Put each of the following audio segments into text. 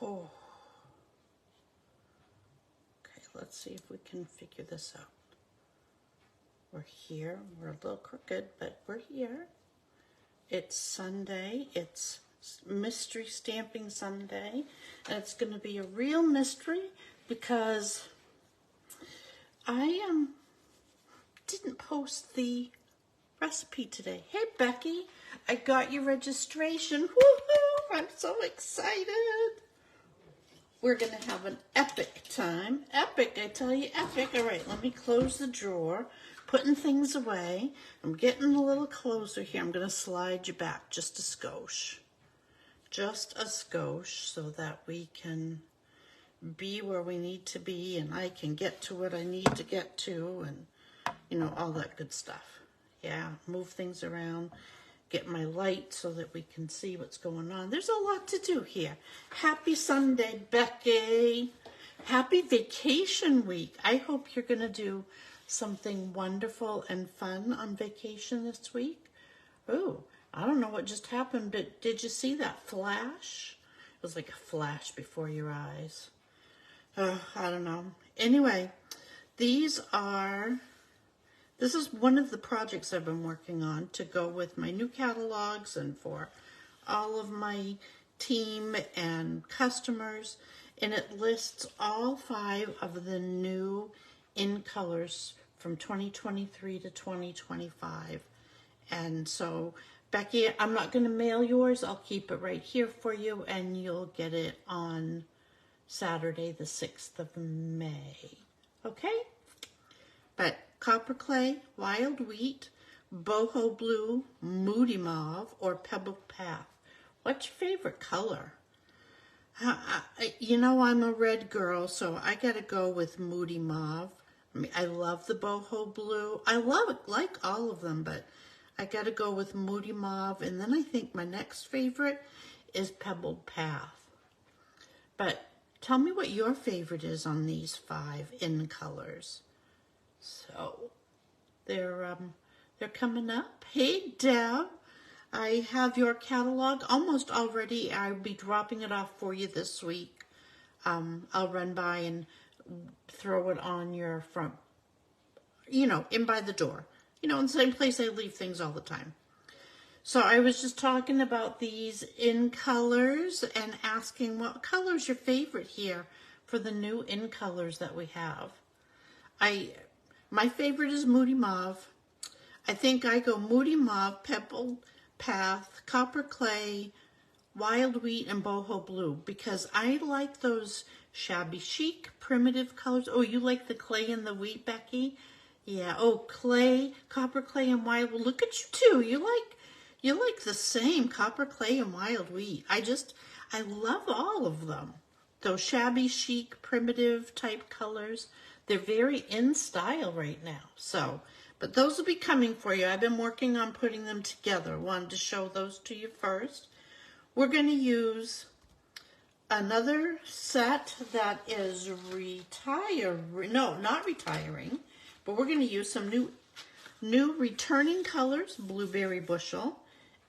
Oh. Okay, let's see if we can figure this out. We're here. We're a little crooked, but we're here. It's Sunday. It's Mystery Stamping Sunday. And it's going to be a real mystery because I didn't post the recipe today. Hey, Becky, I got your registration. Woohoo! I'm so excited. We're going to have an epic time. Epic, I tell you, epic. All right, let me close the drawer. Putting things away. I'm getting a little closer here. I'm going to slide you back just a skosh. Just a skosh so that we can be where we need to be and I can get to what I need to get to and, you know, all that good stuff. Yeah, move things around. Get my light so that we can see what's going on. There's a lot to do here. Happy Sunday, Becky. Happy vacation week. I hope you're going to do something wonderful and fun on vacation this week. Oh, I don't know what just happened, but did you see that flash? It was like a flash before your eyes. Oh, I don't know. Anyway, this is one of the projects I've been working on to go with my new catalogs and for all of my team and customers. And it lists all 5 of the new in colors from 2023 to 2025. And so, Becky, I'm not going to mail yours. I'll keep it right here for you, and you'll get it on Saturday, the 6th of May. Okay? But Copper Clay, Wild Wheat, Boho Blue, Moody Mauve, or Pebble Path. What's your favorite color? You know, I'm a red girl, so I got to go with Moody Mauve. I mean, I love the Boho Blue. I like all of them, but I got to go with Moody Mauve. And then I think my next favorite is Pebbled Path. But tell me what your favorite is on these 5 in colors. So they're coming up. Hey, Deb, I have your catalog almost all ready. I'll be dropping it off for you this week. I'll run by and throw it on your front, you know, in by the door. You know, in the same place I leave things all the time. So I was just talking about these in colors and asking what color's your favorite here for the new in colors that we have. My favorite is Moody Mauve. I think I go Moody Mauve, Pebbled Path, Copper Clay, Wild Wheat, and Boho Blue because I like those shabby chic, primitive colors. Oh, you like the clay and the wheat, Becky? Yeah. Oh, clay, Copper Clay, and Wild Wheat. Look at you too. You like the same Copper Clay and Wild Wheat. I love all of them. Those shabby chic, primitive type colors. They're very in style right now. So, but those will be coming for you. I've been working on putting them together. Wanted to show those to you first. We're going to use another set that is not retiring, but we're going to use some new returning colors, Blueberry Bushel,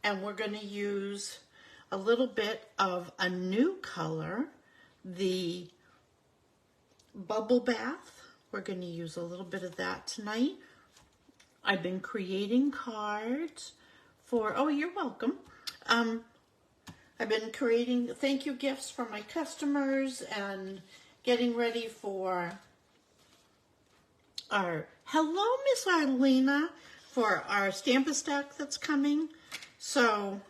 and we're going to use a little bit of a new color, the Bubble Bath. We're going to use a little bit of that tonight. I've been creating cards for, oh, you're welcome. I've been creating thank you gifts for my customers and getting ready for our, hello, Miss Arlena, for our Stamp-A-Stack that's coming. So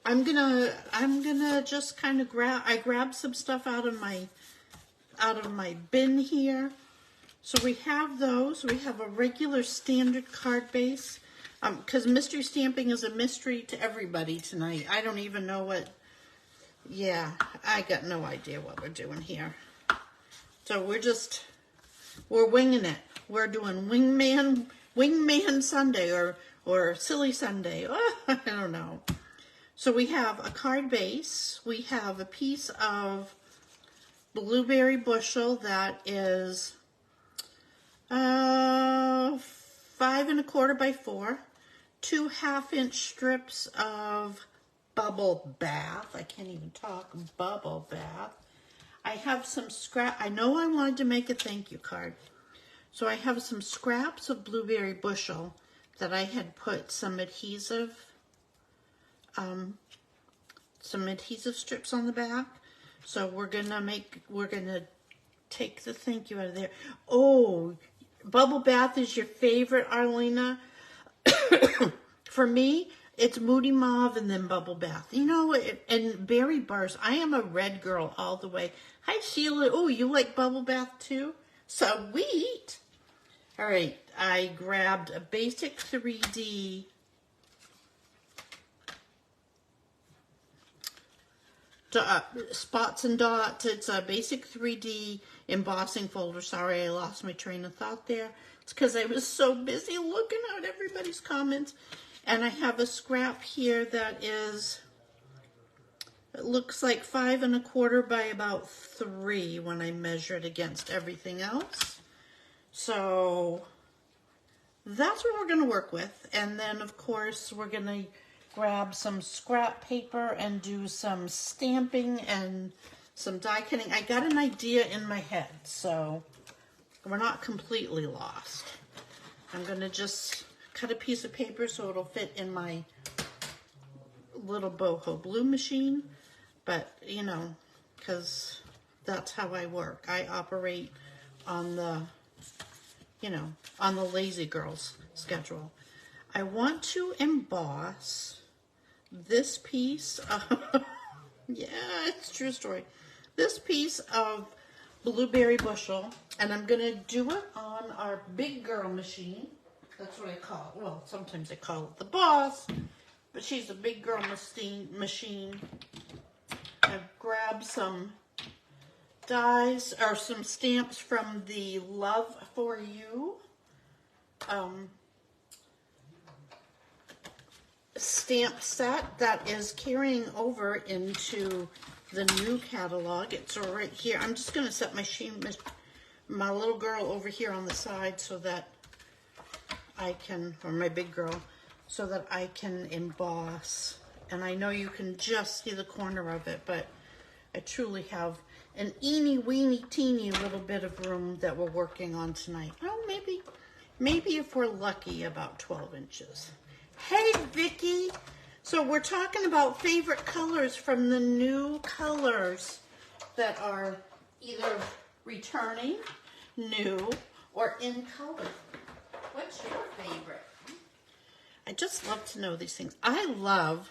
I'm gonna just kind of grab some stuff out of my bin here. So we have those. We have a regular standard card base. Because mystery stamping is a mystery to everybody tonight. I don't even know what, yeah, I got no idea what we're doing here. So we're winging it. We're doing Wingman Sunday or Silly Sunday. Oh, I don't know. So we have a card base. We have a piece of Blueberry Bushel that is 5 1/4 by 4. 2 1/2-inch strips of bubble bath. I can't even talk. Bubble bath. I have some scrap. I know I wanted to make a thank you card. So I have some scraps of blueberry bushel that I had put some adhesive strips on the back. So we're gonna take the thank you out of there. Oh, bubble bath is your favorite, Arlena? For me, it's Moody Mauve and then bubble bath. You know, and berry bars. I am a red girl all the way. Hi, Sheila. Oh, you like bubble bath too? Sweet. All right, I grabbed a basic 3D spots and dots. It's a basic 3D embossing folder. Sorry, I lost my train of thought there. It's because I was so busy looking at everybody's comments. And I have a scrap here that is, it looks like 5 1/4 by about 3 when I measure it against everything else. So that's what we're going to work with. And then, of course, we're going to grab some scrap paper and do some stamping and some die cutting. I got an idea in my head, so we're not completely lost. I'm going to just cut a piece of paper so it'll fit in my little boho blue machine. But, you know, because that's how I work. I operate on the, you know, on the lazy girls schedule. I want to emboss this piece of, yeah, it's a true story. This piece of blueberry bushel, and I'm going to do it on our big girl machine. That's what I call it. Well, sometimes I call it the boss, but she's a big girl machine. I've grabbed some dies or some stamps from the Love for You stamp set that is carrying over into the new catalog. It's right here. I'm just going to set my little girl over here on the side so that I can, or my big girl, so that I can emboss. And I know you can just see the corner of it, but I truly have an eeny weeny teeny little bit of room that we're working on tonight. Well, maybe if we're lucky, about 12 inches. Hey, Vicki. So we're talking about favorite colors from the new colors that are either returning, new, or in color. What's your favorite? I just love to know these things. I love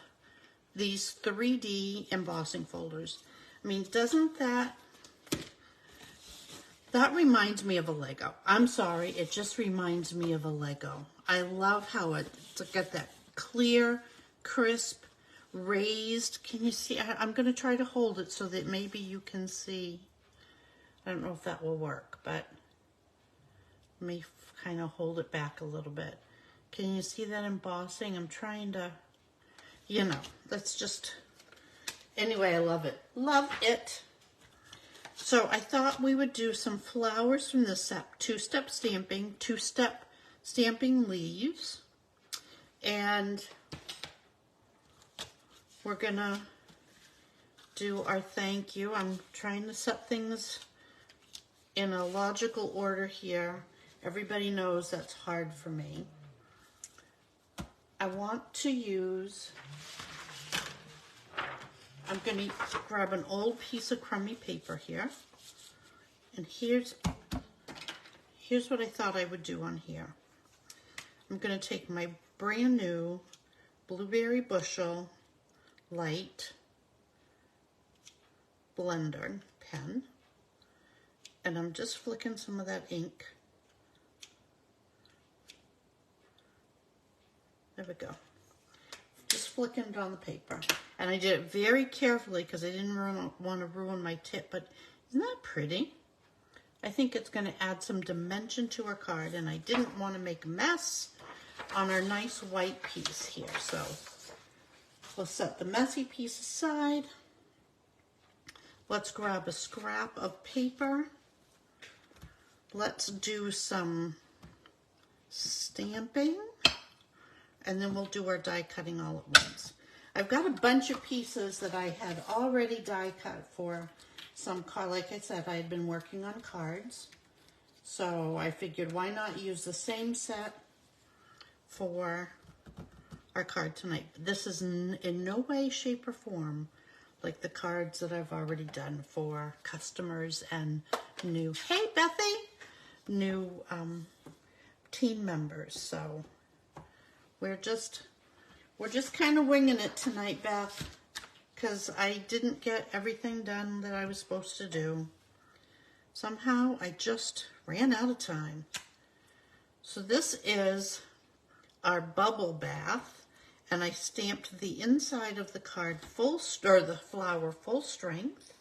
these 3D embossing folders. I mean, doesn't that reminds me of a Lego. I'm sorry, it just reminds me of a Lego. I love how it's got that clear, crisp, raised. Can you see? I'm going to try to hold it so that maybe you can see. I don't know if that will work, but let me kind of hold it back a little bit. Can you see that embossing? I'm trying to, you know, that's just, anyway, I love it. Love it. So I thought we would do some flowers from this set. Two-step stamping leaves. And we're gonna do our thank you. I'm trying to set things in a logical order here. Everybody knows that's hard for me. I want to use, I'm going to grab an old piece of crummy paper here. And here's what I thought I would do on here. I'm going to take my brand new Blueberry Bushel light blender pen, and I'm just flicking some of that ink. There we go. Just flicking it on the paper. And I did it very carefully because I didn't want to ruin my tip, but isn't that pretty? I think it's going to add some dimension to our card, and I didn't want to make a mess on our nice white piece here. So we'll set the messy piece aside. Let's grab a scrap of paper. Let's do some stamping, and then we'll do our die cutting all at once. I've got a bunch of pieces that I had already die cut for some card. Like I said, I had been working on cards. So I figured why not use the same set for our card tonight. This is in no way, shape, or form like the cards that I've already done for customers and new, hey Bethy, new team members. So we're just kind of winging it tonight, Beth, because I didn't get everything done that I was supposed to do. Somehow I just ran out of time. So this is our bubble bath, and I stamped the inside of the card the flower full strength.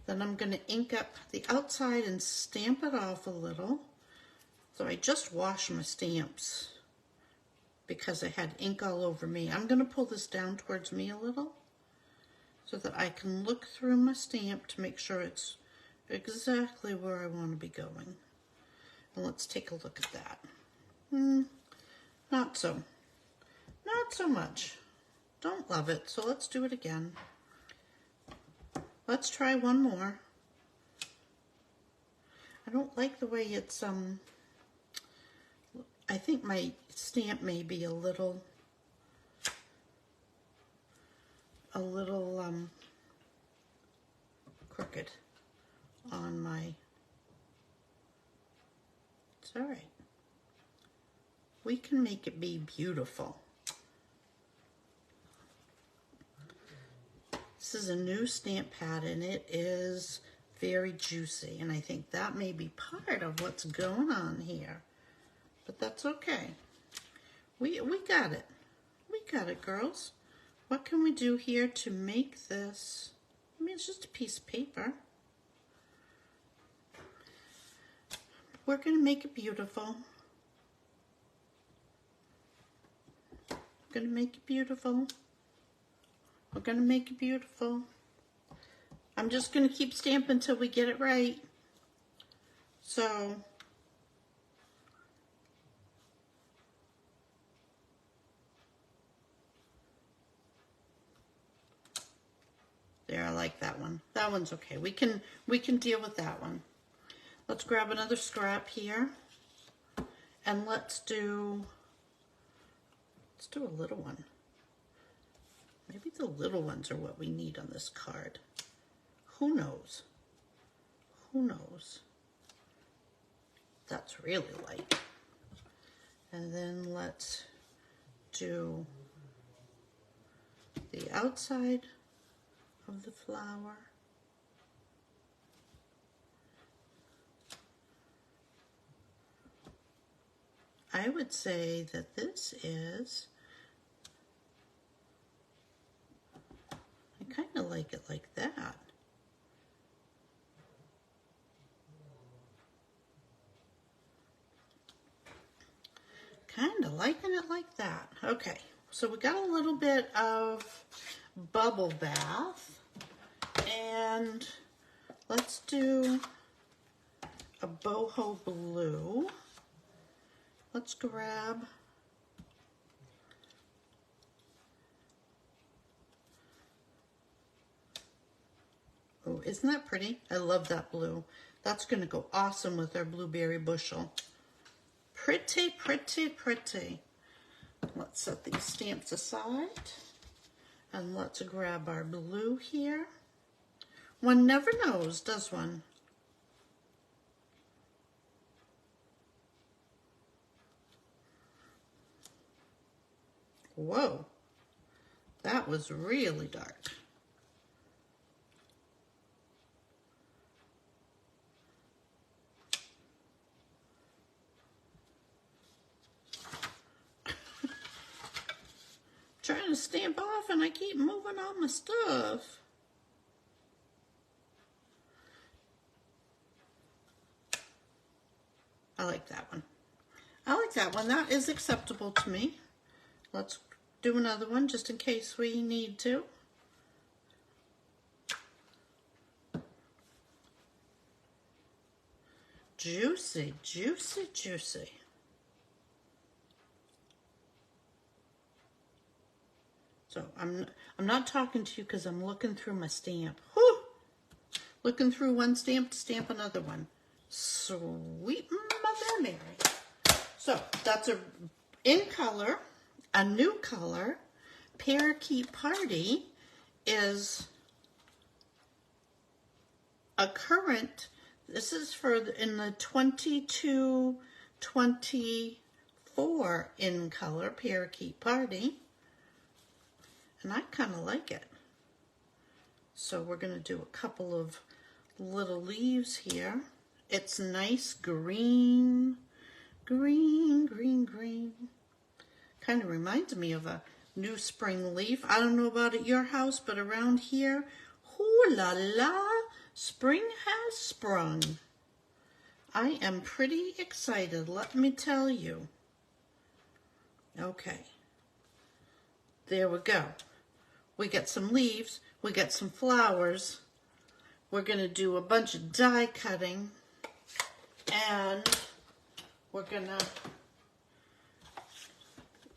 Then I'm going to ink up the outside and stamp it off a little. So I just washed my stamps because I had ink all over me. I'm going to pull this down towards me a little so that I can look through my stamp to make sure it's exactly where I want to be going. And let's take a look at that. Not so much. Don't love it, so let's do it again. Let's try one more. I don't like the way it's, I think my stamp may be a little crooked on my, it's all right. We can make it be beautiful. This is a new stamp pad and it is very juicy, and I think that may be part of what's going on here, but that's okay. We got it. We got it, girls. What can we do here to make this? I mean, it's just a piece of paper. We're going to make it beautiful. We're going to make it beautiful. We're going to make it beautiful. I'm just going to keep stamping until we get it right. So, there, I like that one. That one's okay. We can deal with that one. Let's grab another scrap here, and let's do a little one. Maybe the little ones are what we need on this card. Who knows? Who knows? That's really light. And then let's do the outside of the flower. I would say that this is, I kind of like it like that. Kind of liking it like that. Okay, so we got a little bit of bubble bath, and let's do a boho blue. Let's grab oh, isn't that pretty? I love that blue. That's going to go awesome with our blueberry bushel. Pretty, pretty, pretty. Let's set these stamps aside. And let's grab our blue here. One never knows, does one? Whoa, that was really dark. Trying to stamp off and I keep moving all my stuff. I like that one. I like that one. That is acceptable to me. Let's do another one just in case we need to. Juicy, juicy, juicy. So I'm not talking to you because I'm looking through my stamp. Whew! Looking through one stamp to stamp another one. Sweet Mother Mary. So that's in color, a new color. Parakeet Party is a current. This is in the 22-24 in color, Parakeet Party. And I kind of like it. So we're going to do a couple of little leaves here. It's nice green, green, green, green. Kind of reminds me of a new spring leaf. I don't know about at your house, but around here, ooh la la, spring has sprung. I am pretty excited, let me tell you. Okay, there we go. We got some leaves, we got some flowers. We're going to do a bunch of die cutting, and we're going to,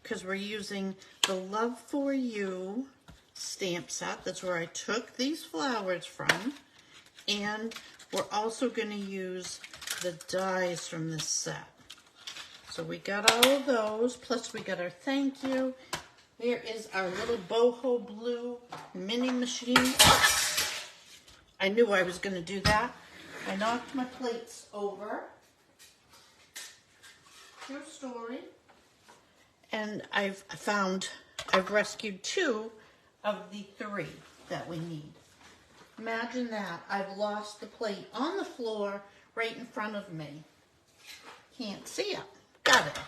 because we're using the Love For You stamp set. That's where I took these flowers from. And we're also going to use the dies from this set. So we got all of those, plus we got our thank you. There is our little boho blue mini machine. Oh, I knew I was going to do that. I knocked my plates over. True story. And I've rescued 2 of the 3 that we need. Imagine that. I've lost the plate on the floor right in front of me. Can't see it. Got it.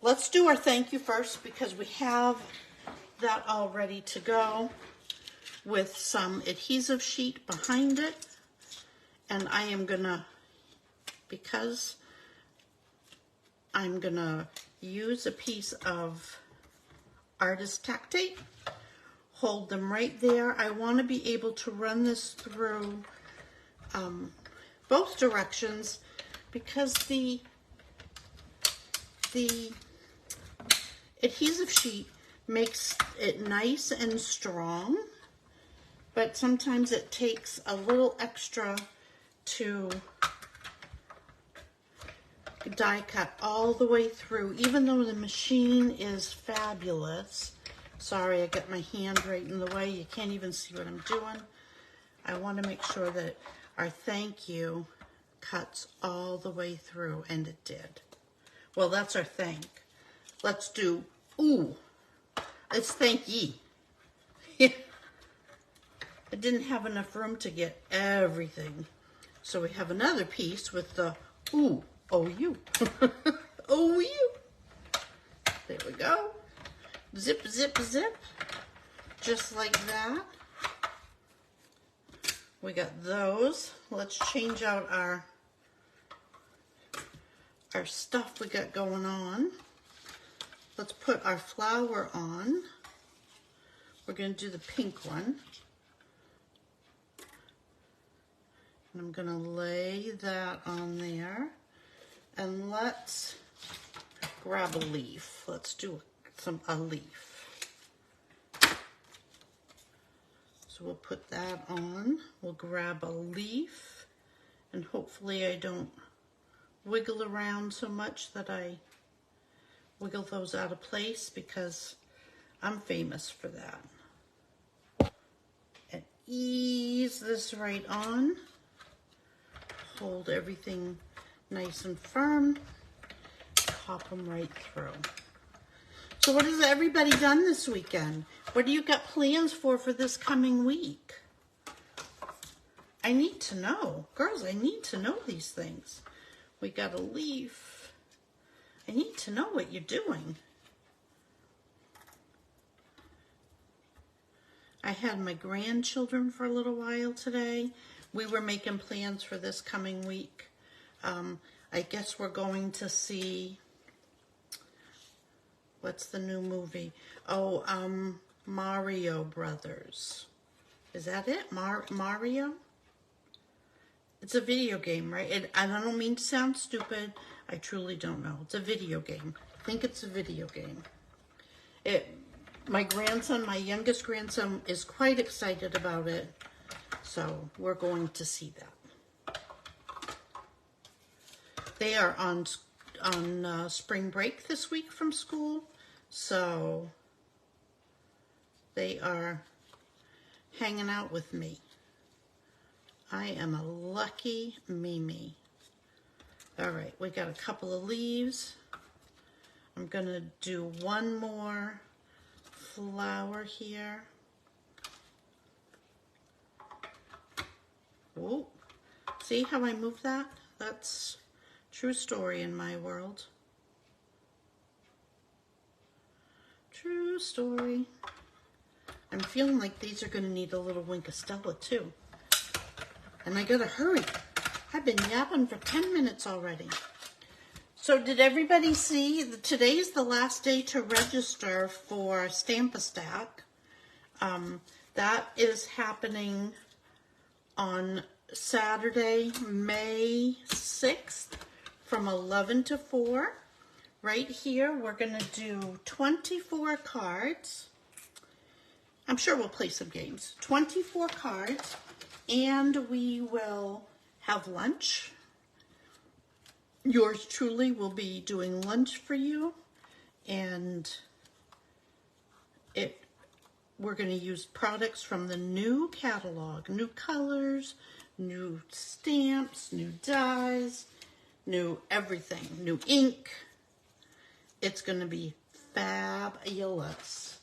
Let's do our thank you first because we have that all ready to go with some adhesive sheet behind it. And I am gonna, because I'm gonna use a piece of artist tack tape, hold them right there. I want to be able to run this through both directions because the adhesive sheet makes it nice and strong, but sometimes it takes a little extra to die cut all the way through, even though the machine is fabulous. Sorry, I got my hand right in the way. You can't even see what I'm doing. I want to make sure that our thank you cuts all the way through, and it did. Well, that's our thank. Let's do, ooh, it's thank ye. I didn't have enough room to get everything. So we have another piece with the ooh, oh you. Oh you. There we go. Zip, zip, zip. Just like that. We got those. Let's change out our stuff we got going on. Let's put our flower on. We're going to do the pink one. And I'm going to lay that on there. And let's grab a leaf. Let's do a leaf. So we'll put that on. We'll grab a leaf. And hopefully I don't wiggle around so much that I wiggle those out of place, because I'm famous for that. And ease this right on. Hold everything nice and firm. Pop them right through. So what has everybody done this weekend? What do you got plans for this coming week? I need to know. Girls, I need to know these things. We got a leaf. I need to know what you're doing. I had my grandchildren for a little while today. We were making plans for this coming week. I guess we're going to see, what's the new movie? Oh, Mario Brothers. Is that it? Mario? It's a video game, right? And I don't mean to sound stupid. I truly don't know. It's a video game. I think it's a video game. my grandson, my youngest grandson, is quite excited about it. So we're going to see that. They are on spring break this week from school, so they are hanging out with me. I am a lucky Mimi. All right, we got a couple of leaves. I'm gonna do one more flower here. Oh, see how I move that? That's true story in my world. True story. I'm feeling like these are going to need a little Wink of Stella too. And I gotta hurry. I've been yapping for 10 minutes already. So did everybody see that today is the last day to register for Stamp-A-Stack? That is happening on Saturday, May 6th from 11 to 4. Right here, we're going to do 24 cards. I'm sure we'll play some games. 24 cards, and we will have lunch. Yours truly will be doing lunch for you, and we're going to use products from the new catalog, new colors, new stamps, new dies, new everything, new ink. It's going to be fabulous.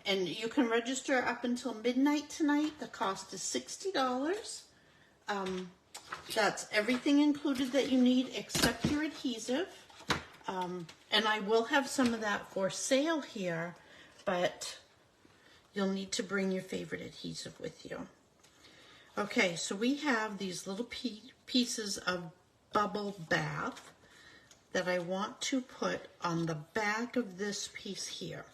And you can register up until midnight tonight. The cost is $60. That's everything included that you need except your adhesive. And I will have some of that for sale here, but you'll need to bring your favorite adhesive with you. Okay, so we have these little pieces of bubble bath that I want to put on the back of this piece here.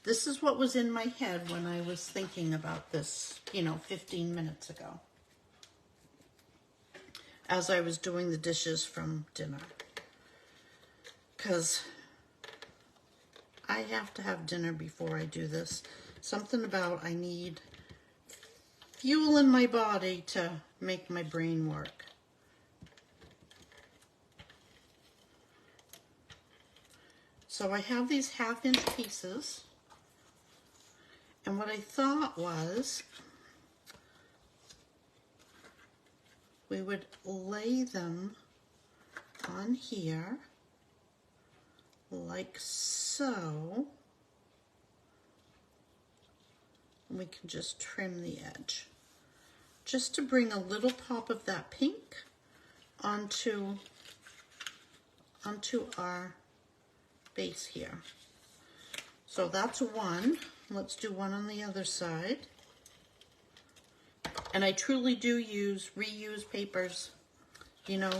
This is what was in my head when I was thinking about this, 15 minutes ago, as I was doing the dishes from dinner. Because I have to have dinner before I do this. Something about I need fuel in my body to make my brain work. So I have these 1/2-inch pieces. And what I thought was we would lay them on here like so. And we can just trim the edge, just to bring a little pop of that pink onto our base here. So that's one. Let's do one on the other side. And I truly do reuse papers,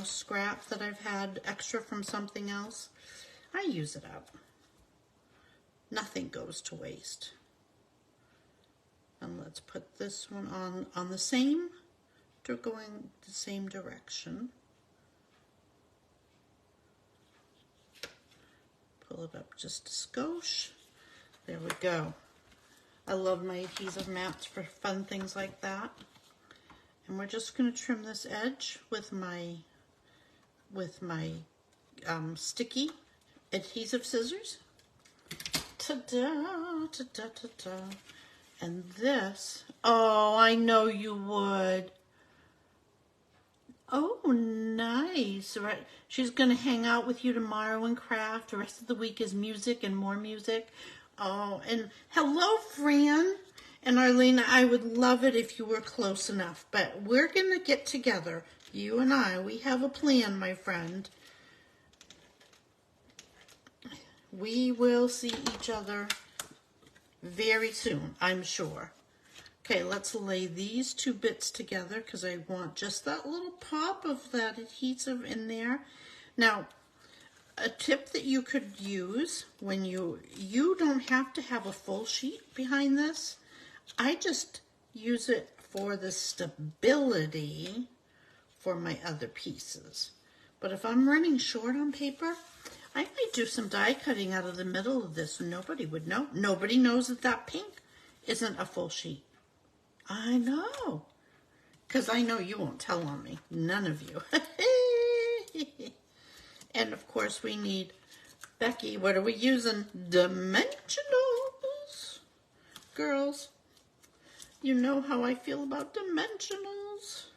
scrap that I've had extra from something else. I use it up. Nothing goes to waste. And let's put this one on the same, going the same direction. Pull it up just a skosh. There we go. I love my adhesive mats for fun things like that. And we're just going to trim this edge with my sticky adhesive scissors. Ta-da, ta-da, ta-da. And this, oh, I know you would. Oh, nice. Right. She's going to hang out with you tomorrow and craft. The rest of the week is music and more music. Oh, and hello, Fran and Arlene. I would love it if you were close enough, but we're going to get together. You and I, we have a plan, my friend. We will see each other very soon, I'm sure. Okay, let's lay these two bits together because I want just that little pop of that adhesive in there. Now, a tip that you could use when you don't have to have a full sheet behind this. I just use it for the stability for my other pieces. But if I'm running short on paper, I might do some die cutting out of the middle of this and nobody would know. Nobody knows that that pink isn't a full sheet. I know. Because I know you won't tell on me. None of you. And of course we need, Becky, what are we using? Dimensionals. Girls, you know how I feel about dimensionals.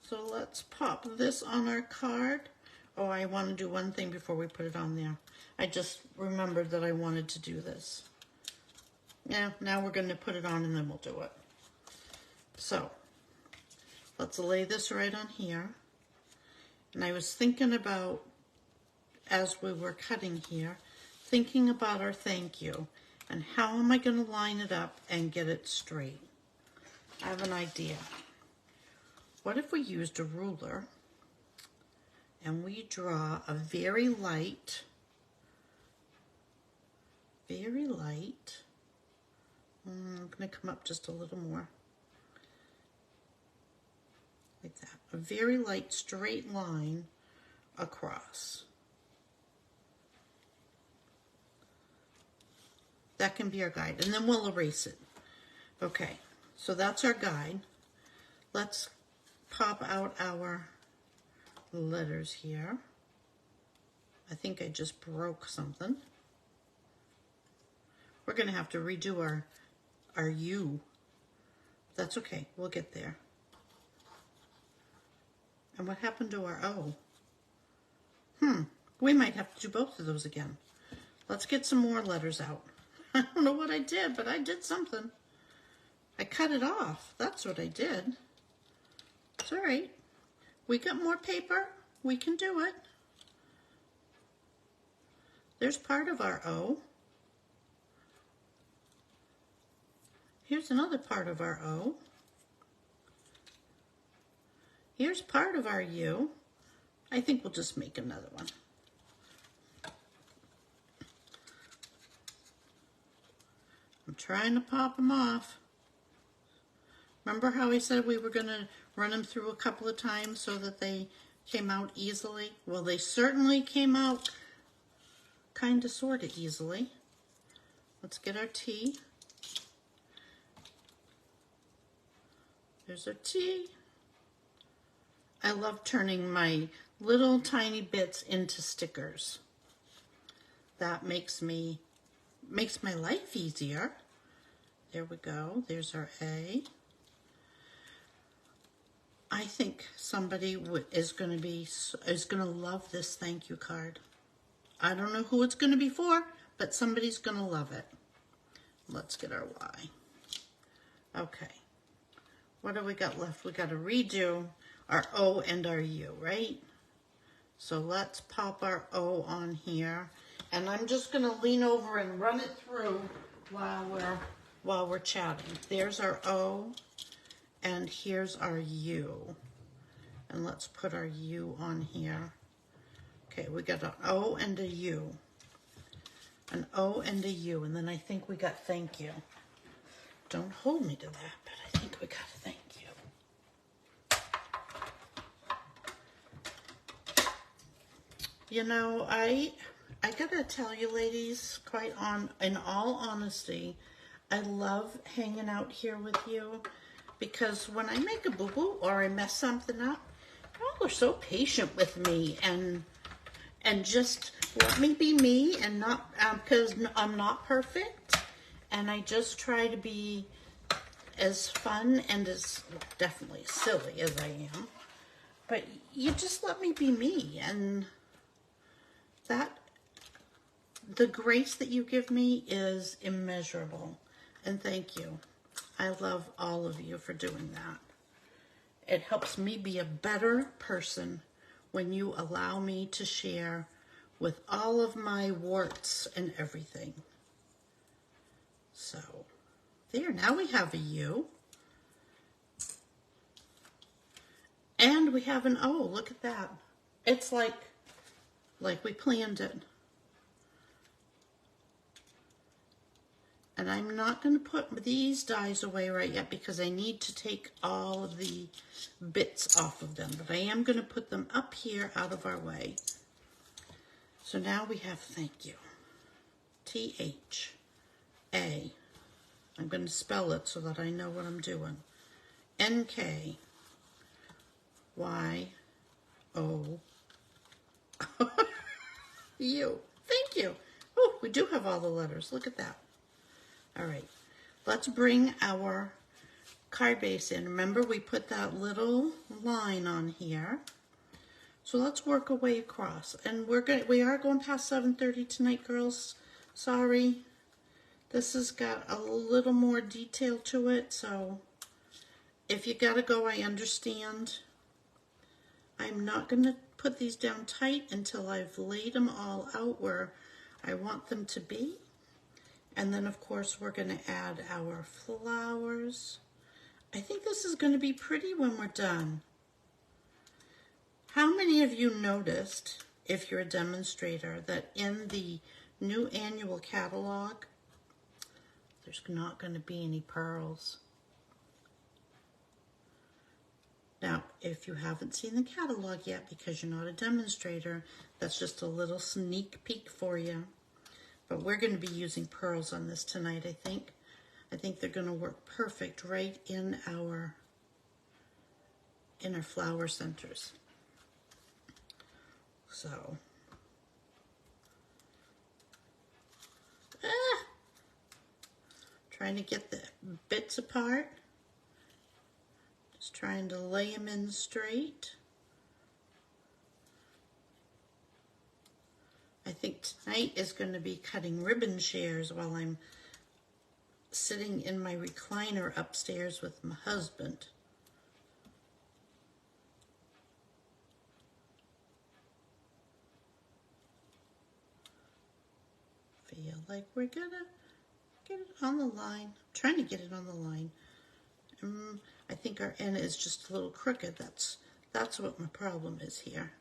So let's pop this on our card. Oh, I want to do one thing before we put it on there. I just remembered that I wanted to do this. Yeah, now we're going to put it on and then we'll do it. So, let's lay this right on here. And I was thinking about, as we were cutting here, thinking about our thank you. And how am I going to line it up and get it straight? I have an idea. What if we used a ruler and we draw a very light, I'm going to come up just a little more, like that, a very light straight line across. That can be our guide, and then we'll erase it. Okay, so that's our guide. Let's pop out our letters here. I think I just broke something. We're going to have to redo our U. That's okay, we'll get there. And what happened to our O? We might have to do both of those again. Let's get some more letters out. I don't know what I did, but I did something. I cut it off. That's what I did. It's all right. We got more paper. We can do it. There's part of our O. Here's another part of our O. Here's part of our U. I think we'll just make another one. I'm trying to pop them off. Remember how I said we were going to run them through a couple of times so that they came out easily? Well, they certainly came out kind of sort of easily. Let's get our T. There's our T. I love turning my little tiny bits into stickers. That makes my life easier. There we go. There's our A. I think somebody is going to love this thank you card. I don't know who it's going to be for, but somebody's going to love it. Let's get our Y. Okay. What do we got left? We got to redo our O and our U, right? So let's pop our O on here. And I'm just going to lean over and run it through while we're chatting. There's our O, and here's our U. And let's put our U on here. Okay, we got an O and a U. An O and a U, and then I think we got thank you. Don't hold me to that, but I think we got thank you. You know, I gotta tell you ladies, in all honesty, I love hanging out here with you because when I make a boo-boo or I mess something up, y'all are so patient with me and just let me be me and not, because I'm not perfect, and I just try to be as fun and as definitely silly as I am, but you just let me be me, and the grace that you give me is immeasurable, and thank you. I love all of you for doing that. It helps me be a better person when you allow me to share with all of my warts and everything. So, there, now we have a U. And we have an O, look at that. It's like we planned it. And I'm not going to put these dies away right yet because I need to take all of the bits off of them. But I am going to put them up here out of our way. So now we have thank you. T-H-A. I'm going to spell it so that I know what I'm doing. N-K-Y-O. You. Thank you. Oh, we do have all the letters. Look at that. All right. Let's bring our card base in. Remember, we put that little line on here. So let's work our way across. And we are going past 7:30 tonight, girls. Sorry. This has got a little more detail to it, so if you gotta go, I understand. I'm not gonna put these down tight until I've laid them all out where I want them to be. And then, of course, we're gonna add our flowers. I think this is gonna be pretty when we're done. How many of you noticed, if you're a demonstrator, that in the new annual catalog, there's not going to be any pearls? Now, if you haven't seen the catalog yet because you're not a demonstrator, that's just a little sneak peek for you. But we're going to be using pearls on this tonight, I think. I think they're going to work perfect right in our flower centers. So, trying to get the bits apart. Just trying to lay them in straight. I think tonight is going to be cutting ribbon shares while I'm sitting in my recliner upstairs with my husband. Feel like we're gonna get it on the line. I'm trying to get it on the line. I think our N is just a little crooked. That's what my problem is here.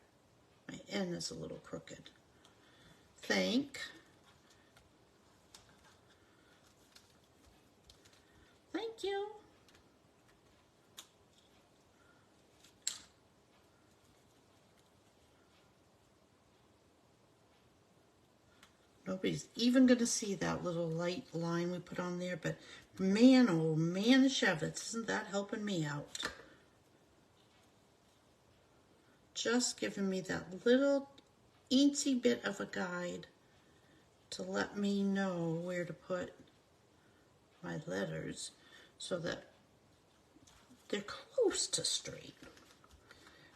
My N is a little crooked. Thank you. Nobody's even going to see that little light line we put on there, but man, oh man, Shevitz, isn't that helping me out? Just giving me that little eensy bit of a guide to let me know where to put my letters so that they're close to straight.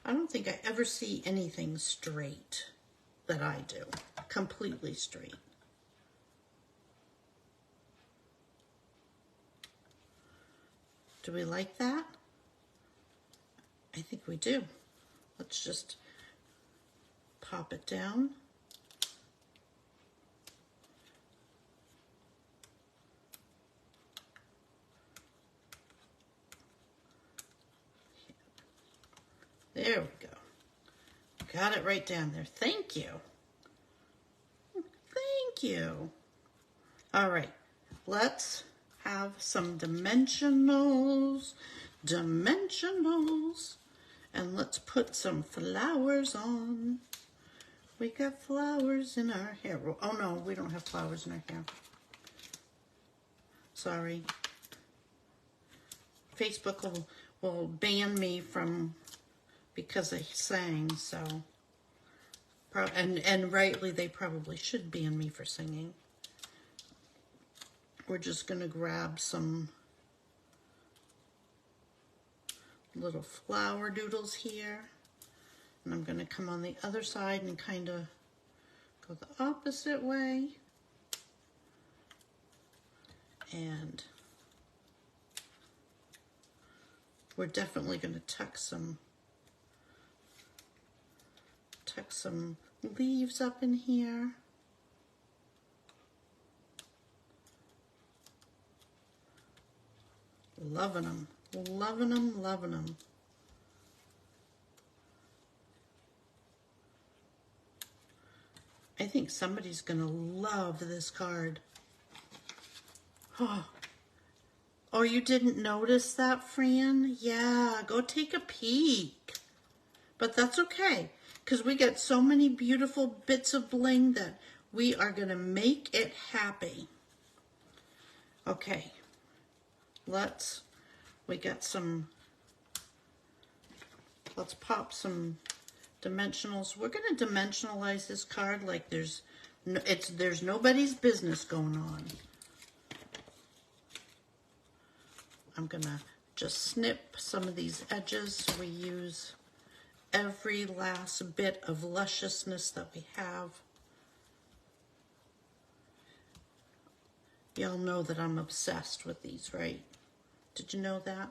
I don't think I ever see anything straight that I do, completely straight. Do we like that? I think we do. Let's just pop it down. There we go. Got it right down there. Thank you. Thank you. All right, let's have some dimensionals, and let's put some flowers on. We got flowers in our hair. Oh no, we don't have flowers in our hair. Sorry. Facebook will ban me because I sang, so, and rightly, they probably should ban me for singing. We're just going to grab some little flower doodles here, and I'm going to come on the other side and kind of go the opposite way, and we're definitely going to tuck some leaves up in here. Loving them, loving them, loving them. I think somebody's gonna love this card. Oh, you didn't notice that, Fran? Yeah, go take a peek. But that's okay. because we got so many beautiful bits of bling that we are going to make it happy. Okay, let's pop some dimensionals. We're going to dimensionalize this card like there's nobody's business going on. I'm going to just snip some of these edges. We use every last bit of lusciousness that we have. Y'all know that I'm obsessed with these, right? Did you know that?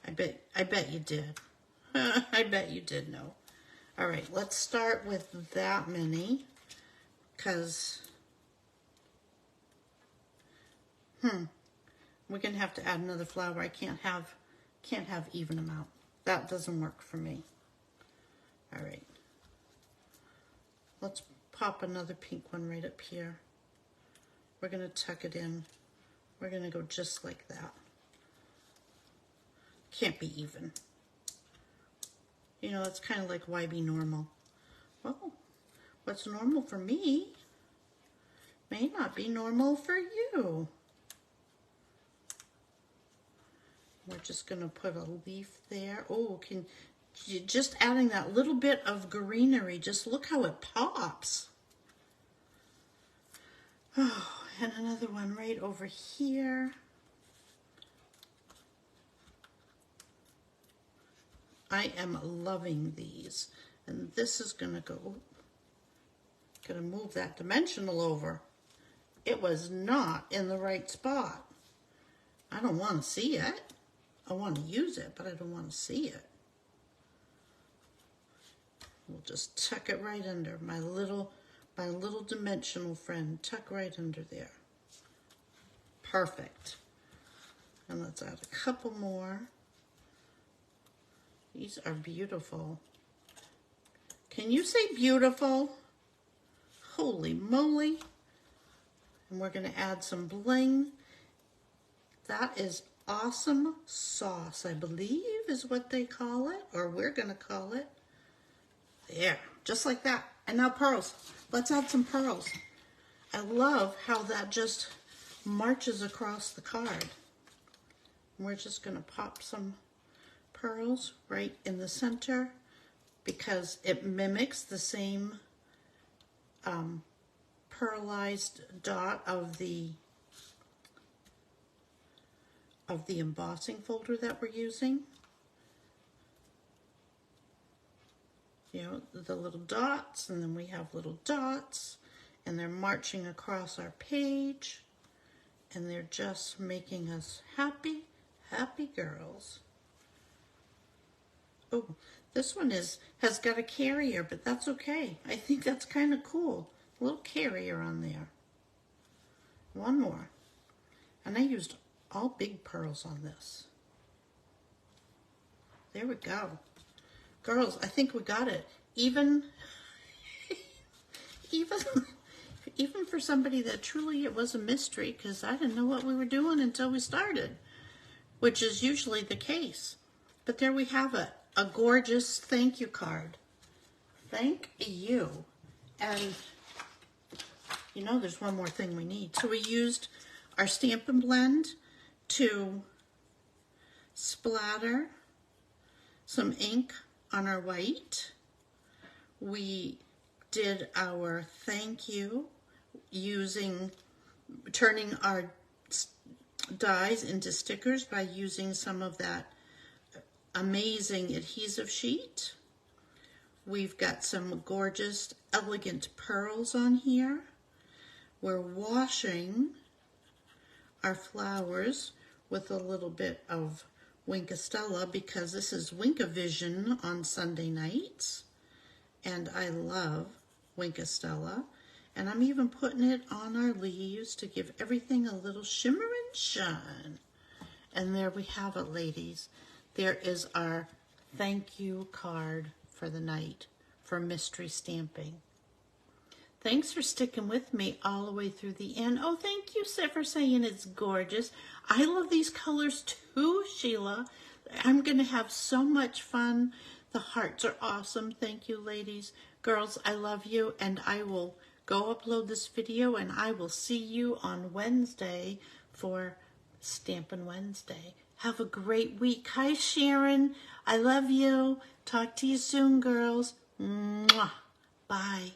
I bet you did. I bet you did know. All right, let's start with that many, because we're gonna have to add another flower. I can't have even amount. That doesn't work for me. All right, let's pop another pink one right up here. We're gonna tuck it in. We're gonna go just like that. Can't be even. You know, it's kind of like, why be normal? Well, what's normal for me may not be normal for you. We're just going to put a leaf there. Oh, just adding that little bit of greenery. Just look how it pops. Oh, and another one right over here. I am loving these. And this is going to move that dimensional over. It was not in the right spot. I don't want to see it. I want to use it, but I don't want to see it. We'll just tuck it right under. My little dimensional friend, tuck right under there. Perfect. And let's add a couple more. These are beautiful. Can you say beautiful? Holy moly. And we're going to add some bling. That is awesome sauce, I believe is what they call it, or we're going to call it. There, just like that. And now pearls. Let's add some pearls. I love how that just marches across the card. We're just going to pop some pearls right in the center because it mimics the same pearlized dot of the embossing folder that we're using. You know, the little dots, and then we have little dots, and they're marching across our page, and they're just making us happy, happy girls. Oh, this one has got a carrier, but that's okay. I think that's kind of cool. A little carrier on there. One more. And I used all big pearls on this. There we go. Girls, I think we got it. Even for somebody that truly it was a mystery, because I didn't know what we were doing until we started, which is usually the case. But there we have it. A gorgeous thank you card. Thank you. And you know there's one more thing we need. So we used our Stampin' Blend to splatter some ink on our white. We did our thank you turning our dies into stickers by using some of that amazing adhesive sheet. We've got some gorgeous, elegant pearls on here. We're washing our flowers with a little bit of Winkastella because this is Winkavision on Sunday nights. And I love Winkastella. And I'm even putting it on our leaves to give everything a little shimmer and shine. And there we have it, ladies. There is our thank you card for the night for mystery stamping. Thanks for sticking with me all the way through the end. Oh, thank you for saying it's gorgeous. I love these colors too, Sheila. I'm going to have so much fun. The hearts are awesome. Thank you, ladies. Girls, I love you, and I will go upload this video, and I will see you on Wednesday for Stampin' Wednesday. Have a great week. Hi, Sharon. I love you. Talk to you soon, girls. Mwah. Bye.